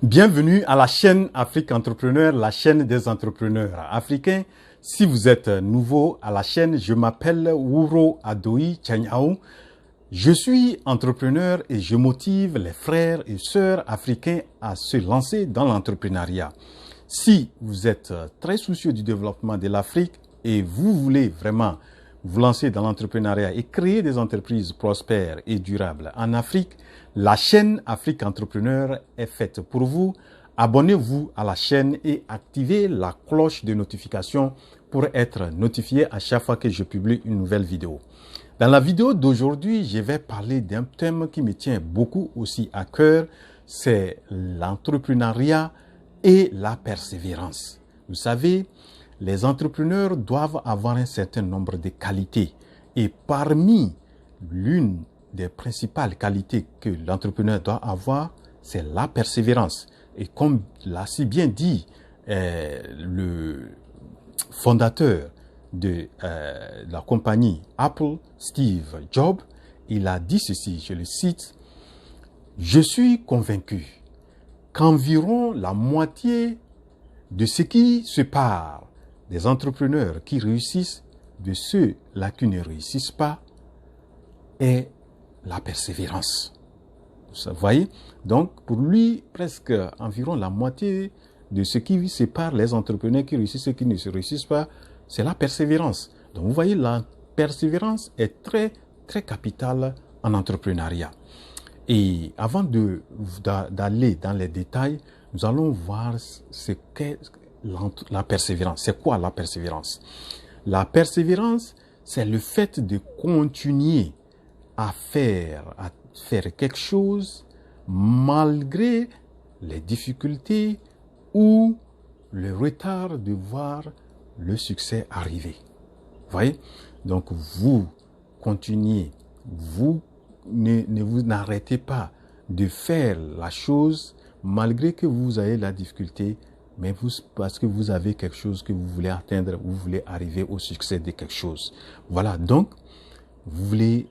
Bienvenue à la chaîne Afrique Entrepreneur, la chaîne des entrepreneurs africains. Si vous êtes nouveau à la chaîne, je m'appelle Wuro Adoyi Tchagnaou. Je suis entrepreneur et je motive les frères et sœurs africains à se lancer dans l'entrepreneuriat. Si vous êtes très soucieux du développement de l'Afrique et vous voulez vraiment vous lancer dans l'entrepreneuriat et créer des entreprises prospères et durables en Afrique, la chaîne Afrique Entrepreneur est faite pour vous. Abonnez-vous à la chaîne et activez la cloche de notification pour être notifié à chaque fois que je publie une nouvelle vidéo. Dans la vidéo d'aujourd'hui, je vais parler d'un thème qui me tient beaucoup aussi à cœur, c'est l'entrepreneuriat et la persévérance. Vous savez, les entrepreneurs doivent avoir un certain nombre de qualités et parmi l'une des principales qualités que l'entrepreneur doit avoir, c'est la persévérance. Et comme l'a si bien dit le fondateur de la compagnie Apple, Steve Jobs, il a dit ceci, je le cite, « Je suis convaincu qu'environ la moitié de ce qui sépare des entrepreneurs qui réussissent de ceux-là qui ne réussissent pas est la persévérance. » Vous voyez? Donc, pour lui, presque environ la moitié de ce qui sépare les entrepreneurs qui réussissent et qui ne se réussissent pas, c'est la persévérance. Donc, vous voyez, la persévérance est très, très capitale en entrepreneuriat. Et avant d'aller dans les détails, nous allons voir ce qu'est la persévérance. C'est quoi la persévérance? La persévérance, c'est le fait de continuer à faire quelque chose malgré les difficultés ou le retard de voir le succès arriver. Vous voyez? Donc, vous continuez, vous n'arrêtez pas de faire la chose malgré que vous ayez la difficulté, mais parce que vous avez quelque chose que vous voulez atteindre, vous voulez arriver au succès de quelque chose. Voilà, donc, vous voulez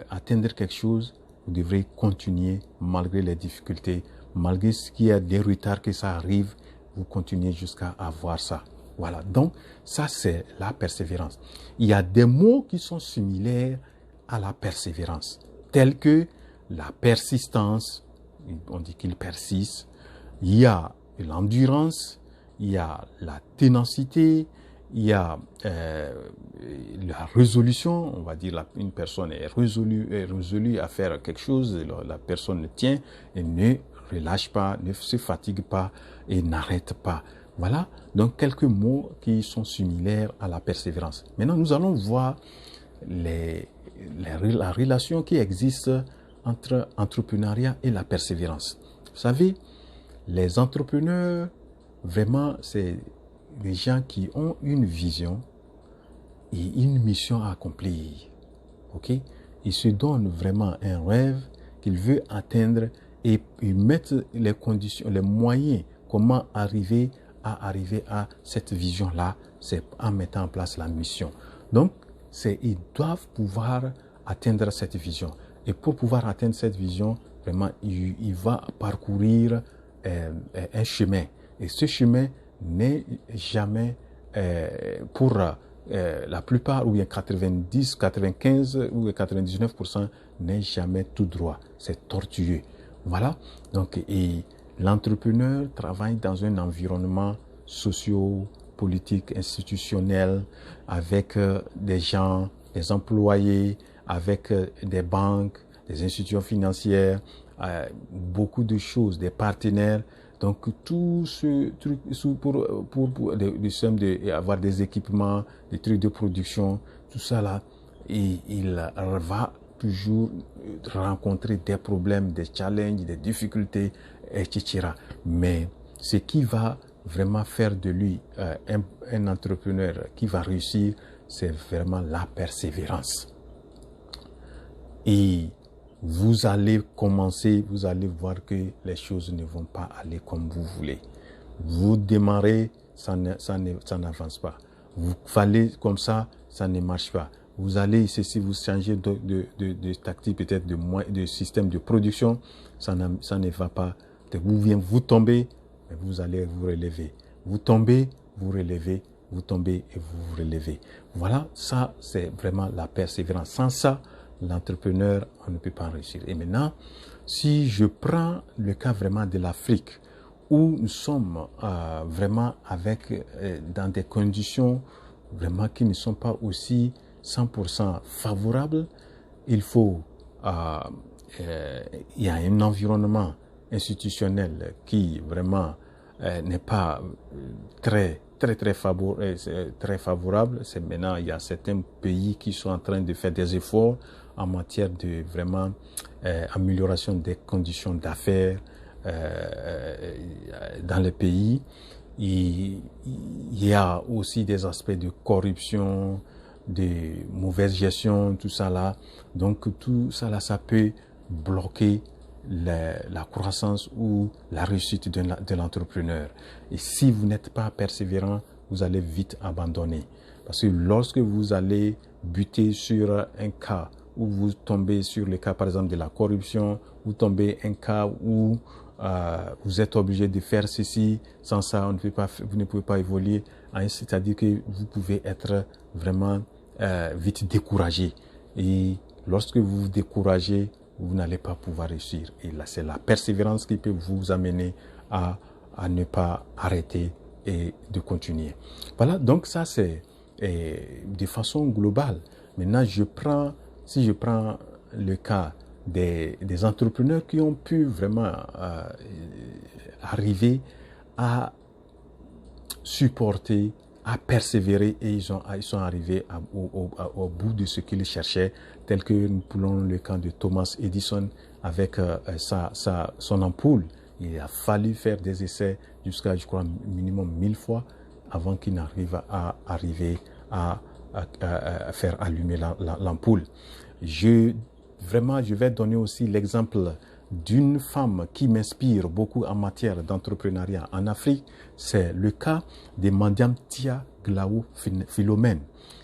atteindre quelque chose, vous devrez continuer malgré les difficultés, malgré ce qu'il y a des retards que ça arrive, vous continuez jusqu'à avoir ça. Voilà, donc ça c'est la persévérance. Il y a des mots qui sont similaires à la persévérance, tels que la persistance, on dit qu'il persiste, il y a l'endurance, il y a la ténacité, il y a la résolution, on va dire une personne est résolue à faire quelque chose, la personne tient et ne relâche pas, ne se fatigue pas et n'arrête pas. Voilà, donc quelques mots qui sont similaires à la persévérance. Maintenant, nous allons voir la relation qui existe entre entrepreneuriat et la persévérance. Vous savez, les entrepreneurs, vraiment, c'est des gens qui ont une vision et une mission à accomplir. Ok? Ils se donnent vraiment un rêve qu'ils veulent atteindre et ils mettent les conditions, les moyens, comment arriver à cette vision-là, c'est en mettant en place la mission. Donc, ils doivent pouvoir atteindre cette vision. Et pour pouvoir atteindre cette vision, vraiment, il va parcourir un chemin. Et ce chemin n'est jamais pour la plupart, ou bien 90, 95 ou 99% n'est jamais tout droit. C'est tortueux. Voilà. Donc, et l'entrepreneur travaille dans un environnement socio-politique, institutionnel, avec des gens, des employés, avec des banques, des institutions financières, beaucoup de choses, des partenaires. Donc, tout ce truc pour avoir des équipements, des trucs de production, tout ça là, et il va toujours rencontrer des problèmes, des challenges, des difficultés, etc. Mais ce qui va vraiment faire de lui un entrepreneur qui va réussir, c'est vraiment la persévérance. Et vous allez commencer, vous allez voir que les choses ne vont pas aller comme vous voulez. Vous démarrez, ça n'avance pas. Vous fallait comme ça ne marche pas. Vous allez, si vous changez de tactique, peut-être de système de production, ça ne va pas vous tombez, mais vous allez vous relever. Vous tombez, vous relevez, vous tombez et vous vous relevez. Voilà, ça c'est vraiment la persévérance. Sans ça, l'entrepreneur, on ne peut pas réussir. Et maintenant, si je prends le cas vraiment de l'Afrique, où nous sommes vraiment dans des conditions vraiment qui ne sont pas aussi 100% favorables, il y a un environnement institutionnel qui vraiment n'est pas très favorable. C'est maintenant, il y a certains pays qui sont en train de faire des efforts en matière de vraiment amélioration des conditions d'affaires dans le pays. Il y a aussi des aspects de corruption, de mauvaise gestion, tout ça là. Donc tout ça là, ça peut bloquer la croissance ou la réussite de l'entrepreneur. Et si vous n'êtes pas persévérant, vous allez vite abandonner. Parce que lorsque vous allez buter sur un cas, où vous tombez sur le cas par exemple de la corruption, vous tombez un cas où vous êtes obligé de faire ceci, sans ça vous ne pouvez pas évoluer, c'est-à-dire que vous pouvez être vraiment vite découragé. Et lorsque vous vous découragez, vous n'allez pas pouvoir réussir. Et là, c'est la persévérance qui peut vous amener à ne pas arrêter et de continuer. Voilà, donc ça c'est de façon globale. Maintenant, si je prends le cas des entrepreneurs qui ont pu vraiment arriver à supporter, à persévérer, et ils sont arrivés au bout de ce qu'ils cherchaient, tel que nous prenons le cas de Thomas Edison avec son ampoule. Il a fallu faire des essais jusqu'à, je crois, minimum 1000 fois avant qu'il n'arrive à faire allumer l'ampoule. Je vais donner aussi l'exemple d'une femme qui m'inspire beaucoup en matière d'entrepreneuriat en Afrique. C'est le cas de Madame Tia Glaou Philomène.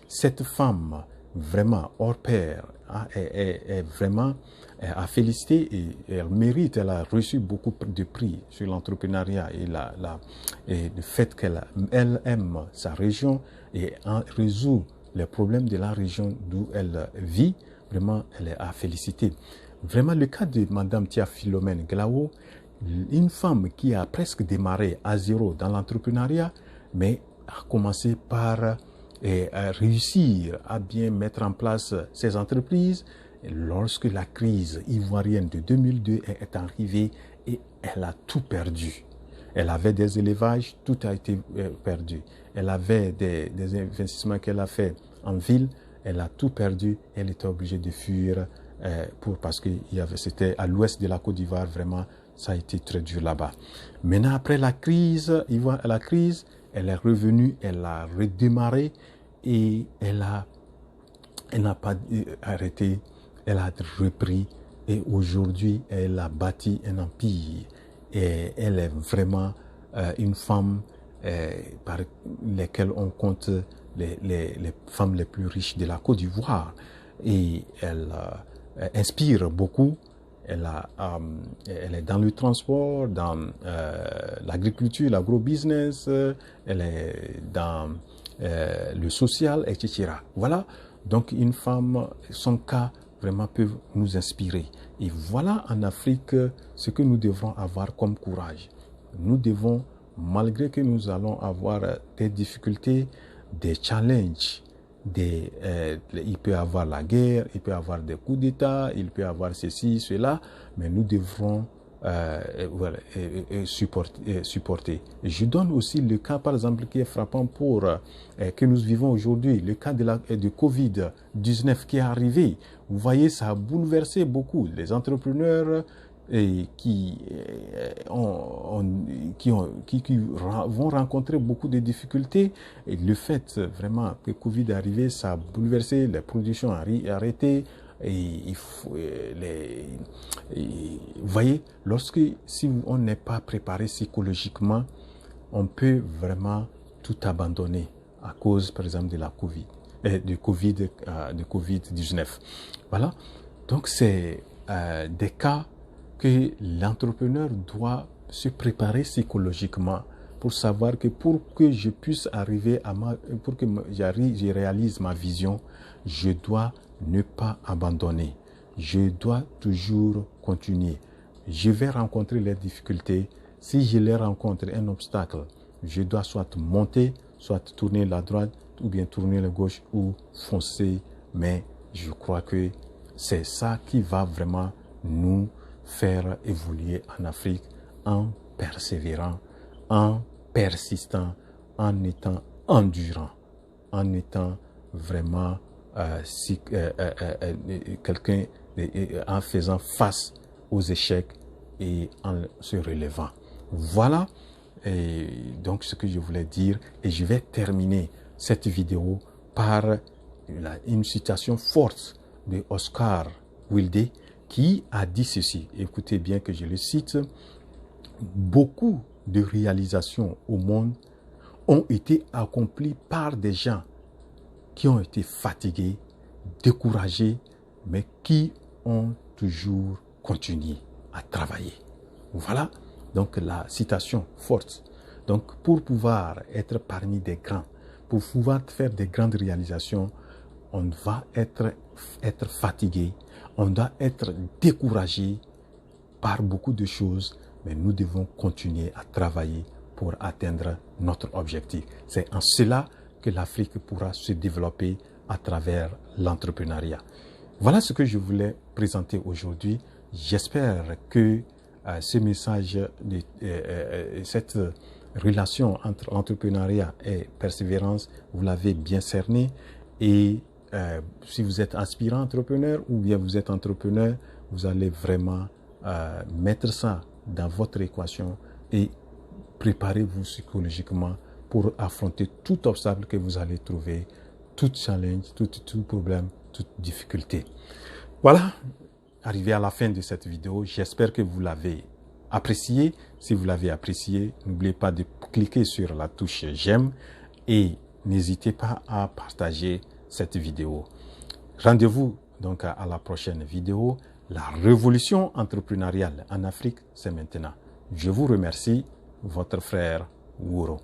Cette femme, vraiment hors pair, est vraiment à féliciter et elle mérite. Elle a reçu beaucoup de prix sur l'entrepreneuriat et le fait qu'elle aime sa région et résout les problèmes de la région d'où elle vit. Vraiment, elle est à féliciter. Vraiment, le cas de Madame Tia Philomène Glaou, une femme qui a presque démarré à zéro dans l'entrepreneuriat, mais a commencé par réussir à bien mettre en place ses entreprises. Et lorsque la crise ivoirienne de 2002 est arrivée, et elle a tout perdu. Elle avait des élevages, tout a été perdu. Elle avait des investissements qu'elle a fait en ville, elle a tout perdu. Elle était obligée de fuir parce que c'était à l'ouest de la Côte d'Ivoire, vraiment, ça a été très dur là-bas. Maintenant, après la crise, elle est revenue, elle a redémarré et elle n'a pas arrêté, elle a repris et aujourd'hui, elle a bâti un empire et elle est vraiment une femme par lesquelles on compte les femmes les plus riches de la Côte d'Ivoire. Et elle inspire beaucoup. Elle est dans le transport, dans l'agriculture, l'agrobusiness, elle est dans le social, etc. Voilà, donc une femme, son cas vraiment peut nous inspirer. Et voilà en Afrique ce que nous devrons avoir comme courage. Nous devons, malgré que nous allons avoir des difficultés, des challenges, il peut y avoir la guerre, il peut y avoir des coups d'État, il peut y avoir ceci, cela, mais nous devrons supporter. Je donne aussi le cas, par exemple, qui est frappant que nous vivons aujourd'hui, le cas de Covid-19 qui est arrivé. Vous voyez, ça a bouleversé beaucoup les entrepreneurs qui vont rencontrer beaucoup de difficultés. Et le fait vraiment que Covid est arrivé, ça a bouleversé les productions arrêtées. Et vous voyez, si on n'est pas préparé psychologiquement, on peut vraiment tout abandonner à cause, par exemple, de la Covid-19. Voilà. Donc, c'est des cas que l'entrepreneur doit se préparer psychologiquement pour savoir que pour que je puisse arriver à pour que je réalise ma vision, je dois ne pas abandonner. Je dois toujours continuer. Je vais rencontrer les difficultés. Si je les rencontre un obstacle, je dois soit monter, soit tourner la droite, ou bien tourner la gauche, ou foncer. Mais je crois que c'est ça qui va vraiment nous faire évoluer en Afrique en persévérant, en persistant, en étant endurant, en étant vraiment quelqu'un, en faisant face aux échecs et en se relevant. Voilà donc ce que je voulais dire, et je vais terminer cette vidéo par une citation forte de Oscar Wilde qui a dit ceci. Écoutez bien que je le cite. Beaucoup de réalisations au monde ont été accomplies par des gens qui ont été fatigués, découragés, mais qui ont toujours continué à travailler. Voilà donc la citation forte. Donc pour pouvoir être parmi des grands, pour pouvoir faire des grandes réalisations, on va être fatigué, on doit être découragé par beaucoup de choses, mais nous devons continuer à travailler pour atteindre notre objectif. C'est en cela que l'Afrique pourra se développer à travers l'entrepreneuriat. Voilà ce que je voulais présenter aujourd'hui. J'espère que ce message, cette relation entre entrepreneuriat et persévérance, vous l'avez bien cerné. Et si vous êtes aspirant entrepreneur ou bien vous êtes entrepreneur, vous allez vraiment mettre ça dans votre équation et préparez-vous psychologiquement pour affronter tout obstacle que vous allez trouver, tout challenge, tout problème, toute difficulté. Voilà, arrivé à la fin de cette vidéo. J'espère que vous l'avez apprécié. Si vous l'avez apprécié, n'oubliez pas de cliquer sur la touche j'aime et n'hésitez pas à partager cette vidéo. Rendez-vous donc à la prochaine vidéo. La révolution entrepreneuriale en Afrique, c'est maintenant. Je vous remercie, votre frère Wuro.